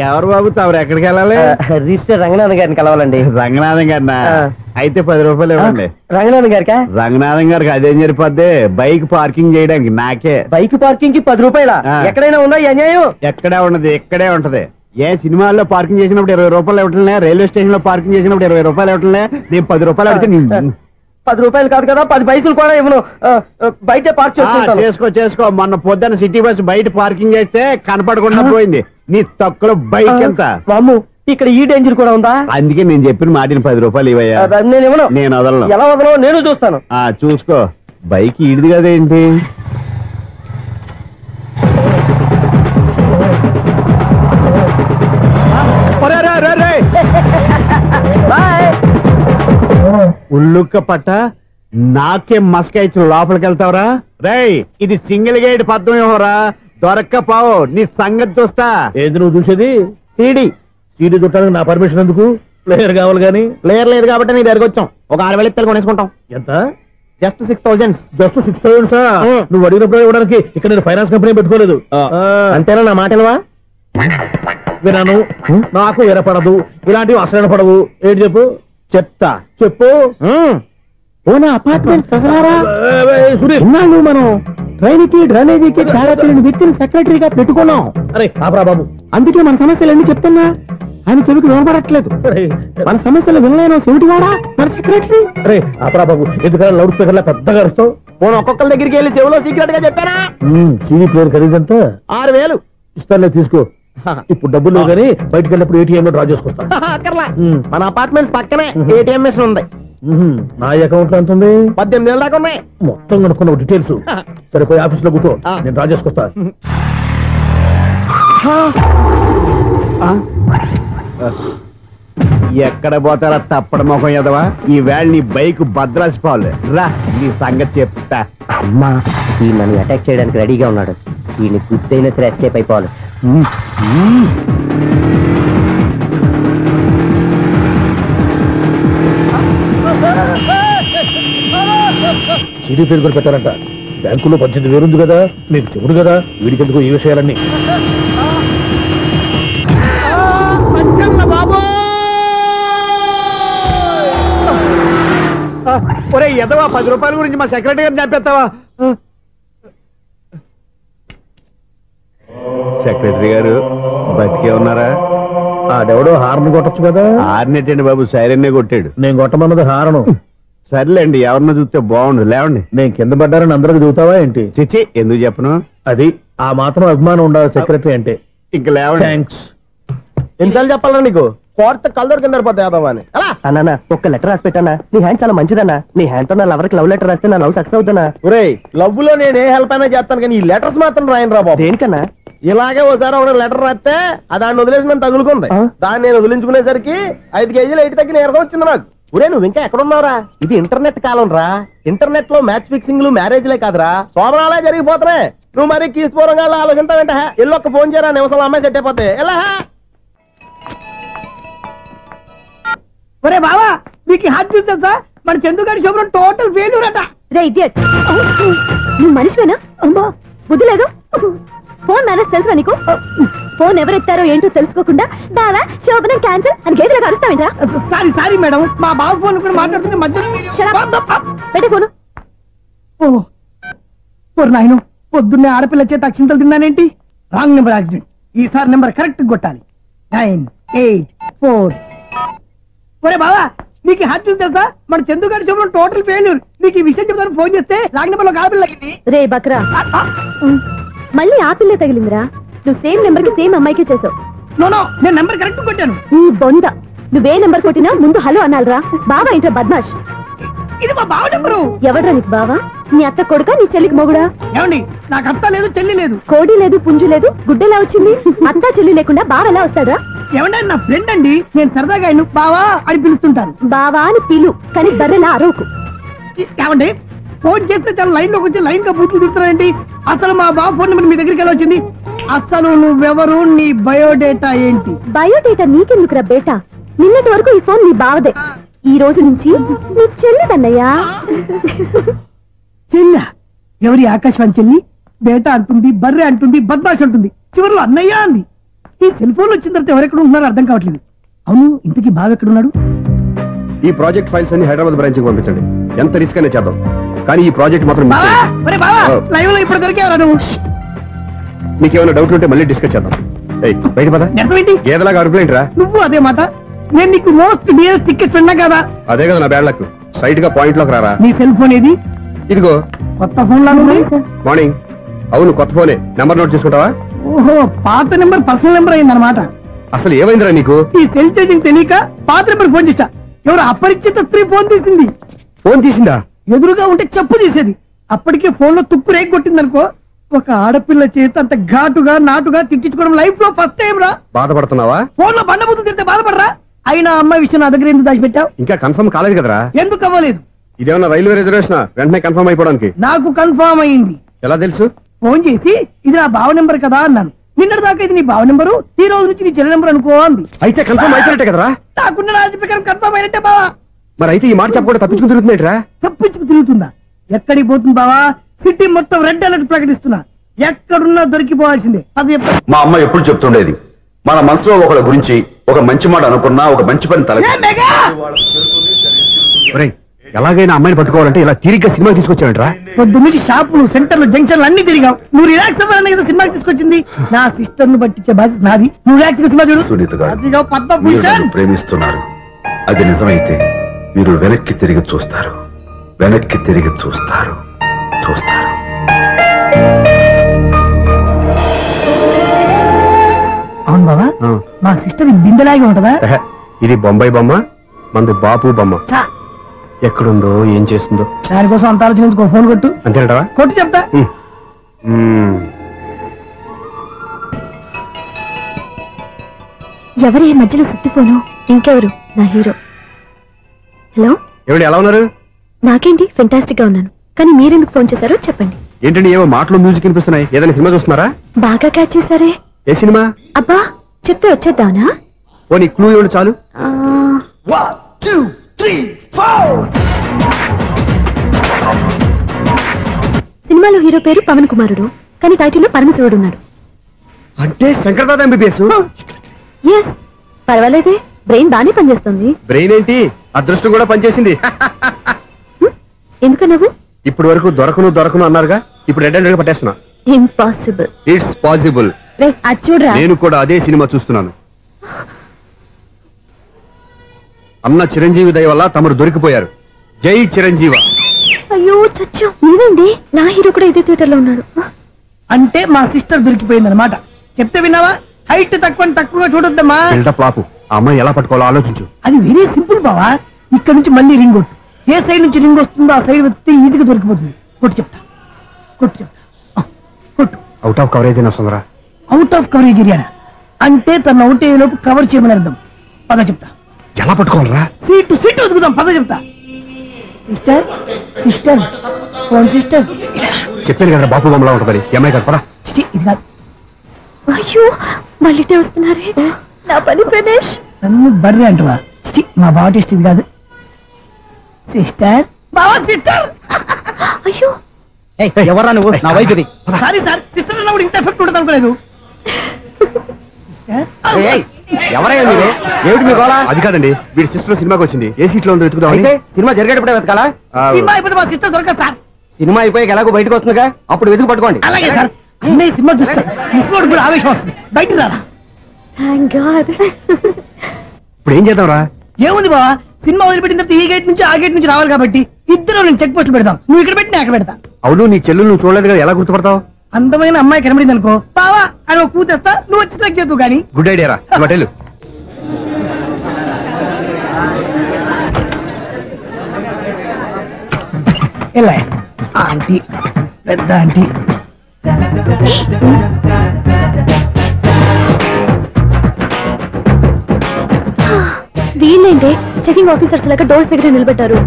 ఎవరు బాబు తమరు ఎక్కడికి వెళ్ళాలి? రిజిస్టర్ రంగనాథన్ గారిని కలవాలండి. రంగనాథం గారినా? అయితే 10 రూపాయలు ఇవ్వండి. రంగనాథన్ గారికా? రంగనాథం గారికి అదేం సరిపోద్ది, బైక్ పార్కింగ్ చేయడానికి. నాకే బైక్ పార్కింగ్ కి 10 రూపాయల? ఎక్కడైనా ఉందా ఈ అన్యాయం? ఎక్కడే ఉండదు, ఇక్కడే ఉంటది. ఏ సినిమాల్లో పార్కింగ్ చేసినప్పుడు 20 రూపాయలు ఇవ్వట్లే, రైల్వే స్టేషన్ లో పార్కింగ్ చేసినప్పుడు 20 రూపాయలు ఇవ్వట్లే. నేను 10 రూపాయలు అడిగితే 10 రూపాయలు కాదు కదా, 10 పైసలు కూడా ఇవ్వను. బయట పార్క్ చేసుకో. మొన్న పొద్దున్న సిటీ బస్ బయట పార్కింగ్ చేస్తే కనపడకుండా పోయింది. నీ తక్కువ బైక్ ఎంత? వామ్ము, ఇక్కడ ఈ డేంజర్ కూడా ఉందా? అందుకే నేను చెప్పిన మాటిని 10 రూపాయలు ఇవ్వయ్యా. నేను ఇవ్వను. నేను వదలను. ఎలా వదలను? నేను చూస్తాను. చూసుకో. బైక్ ఈడిది కదేంటి? ఉల్లుక్క పట్ట నాకే మస్క ఇచ్చిన లోపలికి వెళ్తావరా? రేయ్, ఇది సింగిల్ గేట్ పద్మం ఇవ్వరా, దొరక్కపోవు. నీ సంగతి చూస్తా. ఏది నువ్వు చూసేది? సీడీ చుట్టానికి నా పర్మిషన్ ఎందుకు? ప్లేయర్ కావాలి గానీ. ప్లేయర్ లేదు కాబట్టి నీ దగ్గరకు వచ్చాం. ఒక 6,000 ఇత్తలు కొనేసుకుంటాం. ఎంత? జస్ట్ 6,000. Just 6,000 sir? నువ్వు అడిగినప్పుడు ఇవ్వడానికి ఇక్కడ నేను ఫైనాన్స్ కంపెనీ పెట్టుకోలేదు. అంతేనా? నా మాటలువా? వినాను, నాకు ఎరపడదు, ఇలాంటివి అసలు పడవు. ఏంటి చెప్పు? చెప్తా. చెప్పు. అపార్ట్మెంట్స్ మనం ట్రైన్కి డ్రైనేజీకి తేడా వ్యక్తిని సెక్రటరీగా పెట్టుకున్నాం. అరే ఆపరా బాబు, అందుకే మన సమస్యలు ఎన్ని చెప్తున్నా ఆయన చెవికి వినపడట్లేదు. మన సమస్యలు వినలేను చెవిటి వాడా మన సెక్రటరీ. అరే ఆపరా బాబు, ఎందుకంటే లౌడ్ స్పీకర్ లా పెద్దగా అరుస్తావు. ఒక్కొక్కరి దగ్గరికి వెళ్ళి చెవిలో సీక్రెట్ గా చెప్పానా? సీడీ ప్లేయర్ ఖరీదంతా 6,000 ఇస్తానులే, తీసుకో. ఇప్పుడు డబ్బులు కానీ బయటకు వెళ్ళినప్పుడు ఏటీఎం లో డ్రా చేసుకొస్తాను. మన అపార్ట్మెంట్స్ పక్కనే ఏటీఎం మిషన్ ఉంది. నా అకౌంట్ లో ఎంత ఉంది? 18,000 దాకా ఉన్నాయి. మొత్తం కనుక్కున్నావు డీటెయిల్స్. సరిపోయి ఆఫీస్ లో కూర్చో, నేను డ్రా చేసుకొస్తా. ఎక్కడ పోతారా తప్పడ మొఖం ఎదవా? ఈ వేళ నీ బైక్ భద్రాసిపోవాలి. రా, నీ సంగతి చెప్తా. అమ్మా, ఈ నన్ను అటాక్ చేయడానికి రెడీగా ఉన్నాడు. ఈయన గుద్దైనా సరే ఎస్కేప్ అయిపోవాలి. సీడీ ప్లేయర్ కూడా పెట్టారంట. బ్యాంకులో 18,000 ఉంది కదా, మీకు చెబుడు కదా, వీడికెందుకు ఈ విషయాలన్నీ? ఒరే ఎదవా, 10 రూపాయల గురించి మా సెక్రటరీ గారిని చంపేస్తావా? సెక్రటరీ గారు బతికే ఉన్నారా? ఆడెవడో హార్న్ కొట్టచ్చు కదా. హార్న్ ఏంటండి బాబు, సైరన్నే కొట్టాడు. నేను కొట్టమన్నది హారను. సర్లేండి, ఎవరినో చూస్తే బాగుండు. లేవండి. నేను కింద పడ్డారని అందరికి చూతావా ఏంటి? చిచ్చి, ఎందుకు చెప్పను? అది ఆ మాత్రం అభిమానం ఉండాలి సెక్రటరీ అంటే. ఇంక లేవండి. థ్యాంక్స్. ఎన్నిసార్లు చెప్పాలా నీకు? కోర్త కలర్ కింద పోతాయి. అన్నా, ఒక్క లెటర్ రాసి పెట్టానా? నీ హ్యాండ్ చాలా మంచిదన్నా. నీ హ్యాండ్ తో నా లవర్కి లవ్ లెటర్ రాస్తే నా లవ్ సక్సెస్ అవుతానా? ఒరే, లవ్ లో నేను ఏ హెల్ప్ అయినా చేస్తాను, కానీ ఈ లెటర్స్ మాత్రం రాయను రా బాబు. దేనికన్నా? ఇలాగే ఒకసారి ఒక లెటర్ రాస్తే దాన్ని వదిలేసి నన్ను తగులుకుంది. దాన్ని నేను వదిలించుకునేసరికి 5 కేజీలు 8 తగ్గి నీరసం వచ్చింది నాకు. ఒరే, నువ్వు ఇంకా ఎక్కడున్నావురా? ఇది ఇంటర్నెట్ కాలం రా. ఇంటర్నెట్ లో మ్యాచ్ ఫిక్సింగ్లు మ్యారేజ్లే కాదురా, సోమనాలే జరిగిపోతున్నాయి. నువ్వు మరి కీస్పూరంగా ఆలోచించావంట. ఎల్లొక్క ఫోన్ చేయరా, నిమిషం అమ్మాయి సెట్ అయిపోతే. ఎలా? ఒరే బావా, మీకు హార్ట్ చూస్తా సార్, మన చందుగారి శుభ్రం టోటల్ ఫెయిల్యూర్ అట. నువ్వు మనిషివేనా? బుద్ధి లేదు. ఫోన్ మేనేజ్ తెలుసా నీకు? ఫోన్ ఎవరెత్తారో ఏంటో తెలుసుకోకుండా బావా శోభనం క్యాన్సిల్ అని గేదెలకు అరుస్తావేంట్రా? సారీ మేడం, మా బావ ఫోన్ కూడా మాట్లాడుతుంటే మధ్యలో పెట్టే ఫోను. నాయను, పొద్దున్నే ఆడపిల్ల చేత అక్షింతలు తిన్నానేంటి? Wrong number accident. ఈసారి నెంబర్ కరెక్ట్ కొట్టాలి. 984. ఒరే బావా, నీకు హార్ట్ చూసి తెలుసా? మన చందు గారి శుభ్రం టోటల్ ఫెయిల్యూర్. నీకు ఈ విషయం చెప్తాను ఫోన్ చేస్తే రాంగ్ నెంబర్ లో ఆడపిల్ల తగ్గింది. రే బక్రా, మళ్ళీ ఆ పిల్ల తగిలిందిరా. నువ్వు సేమ్ నెంబర్ కి సేమ్ అమ్మాయికి చేసావు. నో, నేను నెంబర్ కరెక్ట్ కొట్టాను. ఈ బొంద, నువ్వే నెంబర్ కొట్టినా ముందు హలో అనాలిరా. బావా ఏంట్రా బద్మాష్? ఇది మా బావ నెంబరు. ఎవడ్రా నీకు బావా? నీ అత్త కొడుకా, నీ చెల్లికి మొగుడా? ఏమండి, నాకు అత్త లేదు, చెల్లి లేదు. కోడి లేదు, పుంజు లేదు, గుడ్డెలా వచ్చింది? అత్త చెల్లి లేకుండా బావ ఎలా వస్తాడా? ఏమంటే నా ఫ్రెండ్ అండి, నేను సరదాగా ఆయన బావా అని పిలుస్తుంటాను. బావా అని పిలు, కానీ బర్రెలా అరవకు. ఏమండి, ఫోన్ చేస్తే చాలా లైన్ లోకి వచ్చి లైన్ గా బూతులు తిడుతున్నాయండి. అసలు మా బావ ఫోన్ నెంబర్ మీ దగ్గరికి ఎలా వచ్చింది? అసలు నువ్వెవరు, నీ బయోడేటా ఏంటి? బయోడేటా నీకెందుకురా బేటా? నిన్నటి వరకు ఈ ఫోన్ నీ బావదే, ఈ రోజు నుంచి నీ చెల్లిదన్నయ్యా. చెల్లి? ఎవరి? ఆకాశవాణి చెల్లి? బేట అంటుంది, బర్రె అంటుంది, బద్మాష్ అంటుంది, చివరిలో అన్నయ్య అంది. ఈ సెల్ ఫోన్ వచ్చిన తర్వాత ఎవరెక్కడ ఉన్నారో అర్థం కావట్లేదు. అవును, ఇంతకీ బావ ఎక్కడున్నాడు? ఈ ప్రాజెక్ట్ ఫైల్స్ అన్ని హైదరాబాద్ బ్రాంచ్ కి పంపించండి. ఎంత రిస్క్ అనే చేద్దాం, కానీ ఈ ప్రాజెక్ట్ మాత్రం miss బావా, చేయొద్దు. ఒరే బావా, లైవ్ లో ఇప్పుడు దొరికేవరా నువ్వు? నీకేమైనా డౌట్ ఉంటే మళ్ళీ డిస్కస్ చేద్దాం. ఏయ్, బయట పద. నిజమేంటి? గేదలాగా అరుపులేంట్రా? నువ్వు అదే మాట. నేను నీకు మోస్ట్ డియరెస్ట్ టికెట్ ఫ్రెండ్ కదా. అదే కదా నా బ్యాడ్ లక్. స్ట్రైట్ గా పాయింట్ లోకి రారా. నీ సెల్ ఫోన్ ఏది? ఇదిగో కొత్త ఫోన్ లాగా ఉంది. మార్నింగ్. అవును, కొత్త ఫోనే. నెంబర్ నోట్ చేసుకుంటావా? ఓహో, పాత నెంబర్ పర్సనల్ నెంబర్ అయిందన్నమాట. అసలు ఏమైందిరా నీకు? ఈ సెల్ చేంజింగ్ తెలియక పాత నెంబర్ ఫోన్ చేశా. ఎవరు అపరిచిత స్త్రీ ఫోన్ తీసింది. ఫోన్ తీసిందా? ఎదురుగా ఉంటే చెప్పు తీసేది. అప్పటికే ఫోన్ లో తుక్కు రేగి కొట్టిందనుకో. ఒక ఆడపిల్ల చేత అంత ఘాటుగా నాటుగా తిట్టించుకోవడం లైఫ్ లో ఫస్ట్ టైం రా. బాధపడుతున్నావా? ఫోన్ లో బండబుద్ధి తిడితే బాధపడరా? అయినా అమ్మాయి విషయం నా దగ్గర ఎందుకు దాచిపెట్టావు? ఇంకా కన్ఫర్మ్ కాలేదు కదరా. ఎందుకు అవ్వలేదు? ఇదేమన్నా రైల్వే రిజర్వేషన్? వెంటనే కన్ఫర్మ్ అయిపోవడానికి. నాకు కన్ఫర్మ్ అయింది. ఎలా తెలుసు? ఫోన్ చేసి ఇది నా బావ నెంబర్ కదా అన్నాను. నిన్నటి దాకా ఇది నీ బావ నెంబరు, ఈ రోజు నుంచి నీ చెల్లి నెంబర్ అనుకో అంది. అయితే కన్ఫర్మ్ అయిపోయినట్టే కదరా. నాకున్న నాలెడ్జ్ ప్రకారం కన్ఫర్మ్ అయినట్టే బావా. మరి అయితే ఈ మాట చెప్పకుండా తప్పించుకుని తిరుగుతున్నట్రా? తప్పించుకు తిరుగుతుందా? ఎక్కడికి పోతుంది బావా? సిటీ మొత్తం రెడ్ అలర్ట్ ప్రకటిస్తున్నా. ఎక్కడున్నా దొరికిపోవాల్సిందే. అది చెప్తా. మా అమ్మ ఎప్పుడు చెప్తుండేది, మన మనసులో ఒకళ్ళ గురించి ఒక మంచి మాట అనుకున్నా ఒక మంచి పని తల. A mega! ఒరేయ్, ఎలాగైనా అమ్మాయిని పట్టుకోవాలంటే ఇలా తిరిగ్గా సినిమా తీసుకొచ్చావంట్రా? పొద్దు నుంచి షాపులు, సెంటర్లు, జంక్షన్లు అన్ని తిరిగావు. నువ్వు రిలాక్స్ అవ్వాలని కదా సినిమాకి తీసుకొచ్చింది. నా సిస్టర్ ను పట్టించే బాధ్యత నాది. నువ్వు రిలాక్స్ సినిమా చూడు. సునీత గారు, అదిగో మీరు పద్మభూషణ్. నన్ను ప్రేమిస్తున్నారు. అది నిజమైతే మీరు వెనక్కి తిరిగి చూస్తారు, వెనక్కి తిరిగి చూస్తారు, చూస్తారు. అవును బాబా, మా సిస్టర్ బిందెలాగే ఉంటదా? ఎహె, ఇది బొంబాయి బొమ్మ, మంది బాపు బొమ్మ. చా, ఎక్కడుందో ఏం చేస్తుందో. దానికోసం అంత ఆలోచించుకో. ఫోన్ కొట్టు. అంతేనంటావా? కొట్టు చెప్తా. ఎవరి ఈ మధ్యలో సుత్తి ఫోను? ఇంకెవరు? నా హీరో. హలో, ఏమిటి ఎలా ఉన్నారు? నాకేంటి ఫెంటాస్టిక్ గా ఉన్నాను, కానీ మీరెందుకు ఫోన్ చేశారో చెప్పండి. ఏంటండి ఏవో మాటలు మ్యూజిక్ వినిపిస్తున్నాయి? ఏదైనా సినిమా చూస్తున్నారా? బాగా క్యాచ్ చేశారే. ఏ సినిమా? అబ్బా, చెప్తే వచ్చేద్దానా? ఓ నీ క్లూ ఇవ్వండి చాలు. సినిమాలో హీరో పేరు పవన్ కుమారుడు, కానీ టైటిల్లో పరమశివుడు ఉన్నాడు. అంటే శంకర్దాద ఎంబీబీఎస్. ఎస్, పర్వాలేదే, బ్రెయిన్ బానే పనిచేస్తుంది. బ్రెయిన్ ఏంటి, అదృష్టం కూడా పనిచేసింది. ఎందుకు నువ్వు? ఇప్పటి వరకు దొరకను అన్నారుగా, ఇప్పుడు రెడ్ హ్యాండెడ్ గా పట్టేస్తున్నా. ఇంపాసిబుల్. It's possible. అది చూడరా. నేను కూడా అదే సినిమా చూస్తున్నాను. అన్న చిరంజీవి దయ వల్ల తమరు దొరికిపోయారు. జై చిరంజీవ. అయ్యో చచ్చు, నీవేంటి? నా హీరో కూడా ఇదే థియేటర్ లో ఉన్నాడు. అంటే మా సిస్టర్ దొరికిపోయింది అనమాట. చెప్తే విన్నావా? హైట్ తక్కువగా చూడొద్దమ్మా. బిల్డప్ లాపు. ఆ అమ్మాయి ఎలా పట్టుకోవాలో ఆలోచించు. అది వెరీ సింపుల్ బావా. ఇక్కడ నుంచి మళ్ళీ రింగ్ కొట్టు. ఏ సైడ్ నుంచి రింగ్ వస్తుందో ఆ సైడ్ వెతికితే ఈజీగా దొరికిపోతుంది. కొట్టు చెప్తా. కొట్టు. అవుట్ ఆఫ్ కవరేజ్ అయినా వస్తుందిరా. అవుట్ ఆఫ్ కవరేజ్ ఏరియా అంటే తన అవుట్ అయ్యే లోపు కవర్ చేయమని అర్థం. పద చెప్తా. ఎలా పట్టుకోవాలరా? సీటు వెతుకుదాం. పద చెప్తా. Sister phone sister. చెప్పాను కదా బాపు బొమ్మలా ఉంటుందని. అమ్మాయి కదా పరా. ఇది కాదు. అయ్యో, మళ్ళీ వస్తున్నారే. నా పని ప్రదేశ్. నన్ను బర్రె అంటవా? మా బావ టేస్ట్ ఇది కాదు. సిస్టర్, బావా సిస్టర్. అయ్యో, ఎవరా నువ్వు? నా వైపు ఇది. సారీ సార్, సిస్టర్ అన్నప్పుడు ఇంత ఎఫెక్ట్ ఉంటుంది అనుకోలేదు. ఎవరయ్యా మీరే? ఏమిటి మీ గోళ? అది కాదండి, వీడి సిస్టర్ సినిమాకి వచ్చింది. ఏ సీట్ లో ఉందో వెతుకుదాం. అయితే సినిమా జరిగేటప్పుడే వెతకాలా? సినిమా అయిపోతే మా సిస్టర్ దొరకదు సార్. సినిమా అయిపోయాక ఎలాగో బయటకు వస్తుందిగా, అప్పుడు వెతుకు పట్టుకోండి. అలాగే సార్. అన్నయ్య సినిమా చూస్తారు, మిస్వాడు కూడా ఆవేశం వస్తుంది. బయటికి రారా. Thank God. ఇప్పుడు ఏం చేద్దాం రా? ఏముంది బావా, సినిమా వదిలిపెట్టిన తర్వాత ఈ గేట్ నుంచి ఆ గేట్ నుంచి రావాలి కాబట్టి ఇద్దరు నేను చెక్ పోస్ట్ పెడతాం. నువ్వు ఇక్కడ పెట్టి నేను అక్కడ పెడతా. అవును, నీ చెల్లెలు నువ్వు చూడలేదు కదా, ఎలా గుర్తుపడతావు? అందమైన అమ్మాయి కనబడింది అనుకో, బావా అని ఒక కూతేస్తా, నువ్వు వచ్చి సెలెక్ట్ చేద్దు కానీ. గుడ్ ఐడియా రా. హోటల్ ఎలా ఆంటీ, పెద్ద ఆంటీ. వీళ్ళేంటి చెకింగ్ ఆఫీసర్స్ లాగా డోర్స్ దగ్గర నిలబెట్టారు.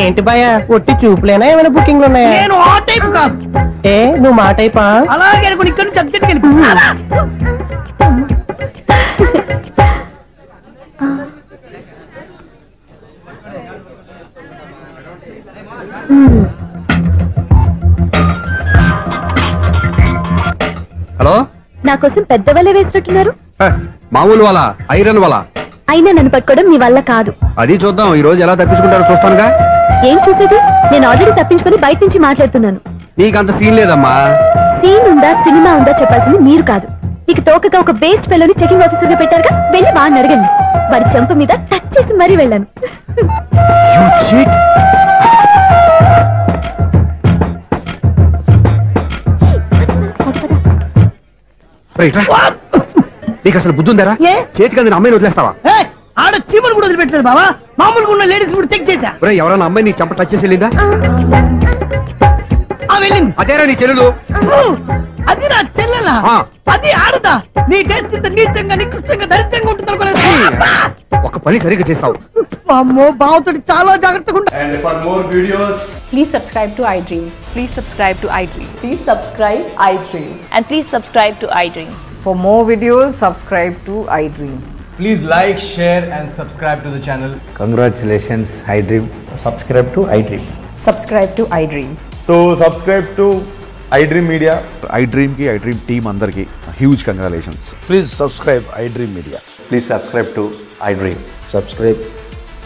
ఏంటి భయ, ఒట్టి చూపులేనా ఏమైనా బుకింగ్లు ఉన్నాయా? నేను ఆ టైప్ కాదు. ఏ నువ్వు మా టైపా? అలాగే అనుకుని ఇక్కడ నుంచి అర్జెంట్కి వెళ్ళిపోతున్నా. హలో, నా కోసం పెద్ద వల వేసినట్టున్నారు. మామూలు వాళ్ళ ఐరన్ వాళ్ళ. అయినా నన్ను పట్టుకోవడం మీ వల్ల కాదు. అది చూద్దాం, ఈ రోజు ఎలా తప్పించుకుంటారో చూస్తానుగా. ఏం చూసేది? నేను ఆల్రెడీ తప్పించుకొని బయట నుంచి మాట్లాడుతున్నాను. నీకంత సీన్ లేదమ్మా. సీన్ ఉందా సినిమా ఉందా చెప్పాల్సింది మీరు కాదు. మీకు తోకగా ఒక బేస్ట్ ఫెలోని చెకింగ్ ఆఫీసర్ గా పెట్టారుగా, వెళ్ళి వాడిని అడగండి. వాడి చెంప మీద టచ్ చేసి మరీ వెళ్ళాను. నీకు అసలు బుద్ధి ఉందారా? ఏ? చేతికి అందిన అమ్మాయిని వదిలేస్తావా? ఆడ చీమలు కూడా వదిలిపెట్టలేదు బావా. మామూలుగా ఉన్న లేడీస్ కూడా చెక్ చేశా. ఎవరైనా అమ్మాయి నీ చెంప టచ్ చేసి వెళ్ళిందా? వెళ్ళింది. అదేరా నీ చెల్లెలు? అది నా చెల్లెలా? అది ఆడదా? నీ టేస్ట్ ఇంత నీచంగా నికృష్టంగా దరిద్రంగా ఉంటుంది అనుకోలేదు. ఒక పని సరిగ్గా చేస్తావు. అమ్మో, బావతోటి చాలా జాగ్రత్తగా ఉంటా. And for more videos, please subscribe to iDream. Please subscribe to iDream. Please subscribe iDream. And please subscribe to iDream. For more videos, subscribe to iDream. please like, share and subscribe to the channel. Congratulations, iDream. Subscribe to iDream. Subscribe to iDream. So subscribe to iDream Media. iDream ki iDream team andarki huge congratulations. Please subscribe iDream Media. Please subscribe to iDream. Subscribe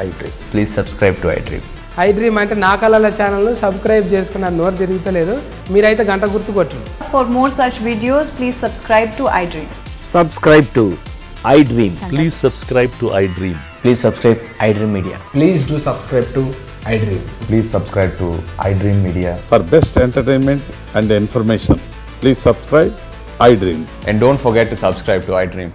iDream. Please subscribe to iDream. iDream అంటే నా కళల channel subscribe చేసుకున్న నోరు తిరుగుతలేదు. మీరైతే గంట గుర్తు కొట్టండి. For more such videos, please subscribe to iDream. Subscribe to iDream. Please subscribe to iDream. Please subscribe iDream Media. Please do subscribe to iDream. Please subscribe to iDream Media. For best entertainment and information, please subscribe iDream. And don't forget to subscribe to iDream.